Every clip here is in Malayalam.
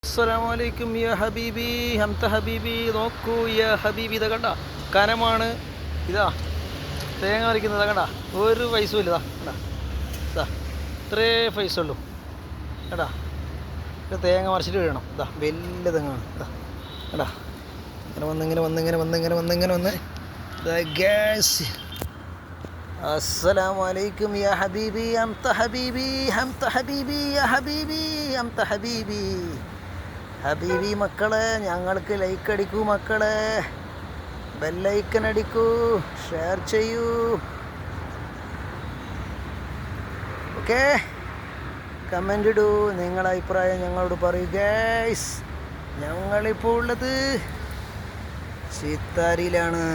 അസ്സലാമലൈക്കും യാ ഹബീബി ഹംത ഹബീബി. നോക്കൂ യാ ഹബീബി, ഇതാ കണ്ട കനമാണ്. ഇതാ തേങ്ങ വരയ്ക്കുന്നത് കണ്ട, ഒരു പൈസ ഇല്ല. ഇതാ ഇതാ ഇത്രേ പൈസ ഉള്ളൂ കേട്ടാ. ഇത് തേങ്ങ മറിച്ചിട്ട് വീഴണം. ഇതാ വലിയ തെങ്ങാണ്. ഇതാ കേട്ടാ, ഇങ്ങനെ വന്ന് ഇതാ ഗ്യാസ്. അസ്സലാമലൈക്കും യാ ഹബീബി ഹംത ഹബീബി ഹംത ഹബീബി യാ ഹബീബി ഹംത ഹബീബി. ഹബീബി മക്കളെ, ഞങ്ങൾക്ക് ലൈക്ക് അടിക്കൂ മക്കളെ, ബെല്ലൈക്കൻ അടിക്കൂ, ഷെയർ ചെയ്യൂ. ഓക്കെ, കമൻ്റ് ഇടൂ, നിങ്ങളുടെ അഭിപ്രായം ഞങ്ങളോട് പറയൂ ഗൈസ്. ഞങ്ങളിപ്പോൾ ഉള്ളത് ചിത്താരിയിലാണ്.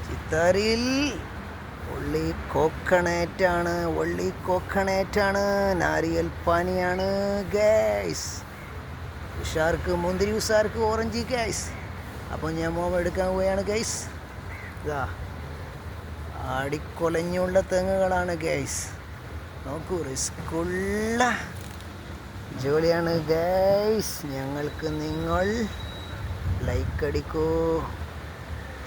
ചിത്താരിയിൽ ഒള്ളി കോക്കണേറ്റാണ്, നാരിയൽ പാനിയാണ് ഗൈസ്. ഉഷാർക്ക് മുന്തിരി, ഉഷാർക്ക് ഓറഞ്ച് ഗൈസ്. അപ്പോൾ ഞാൻ എടുക്കാൻ പോവുകയാണ് ഗൈസ്. ഇതാ ആടിക്കൊലഞ്ഞുള്ള തെങ്ങുകളാണ് ഗൈസ്. നോക്കൂ, റിസ്ക്കുള്ള ജോലിയാണ് ഗൈസ്. ഞങ്ങൾക്ക് നിങ്ങൾ ലൈക്ക് അടിക്കൂ,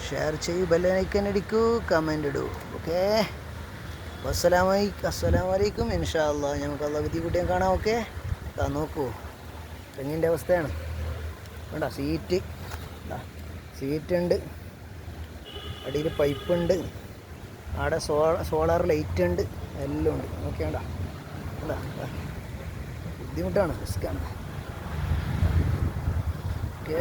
ഷെയർ ചെയ്യൂ, ബെല്ലൈക്കൻ അടിക്കൂ, കമൻ്റ് ഇടൂ. ഓക്കെ, അസ്സലാമലൈക്കും. ഇൻഷാ അല്ലാഹ് നമുക്ക് അല്ലാഹ് വിധി കൂട്ടിയും കാണാം. ഓക്കെ, നോക്കൂ തെങ്ങിൻ്റെ അവസ്ഥയാണ് വേണ്ട. സീറ്റുണ്ട്, അടിയിൽ പൈപ്പുണ്ട്, അവിടെ സോളാർ ലൈറ്റ് ഉണ്ട്, എല്ലാം ഉണ്ട്. ഓക്കെ, വേണ്ട ബുദ്ധിമുട്ടാണ്, റിസ്ക്കാണ്. ഓക്കെ.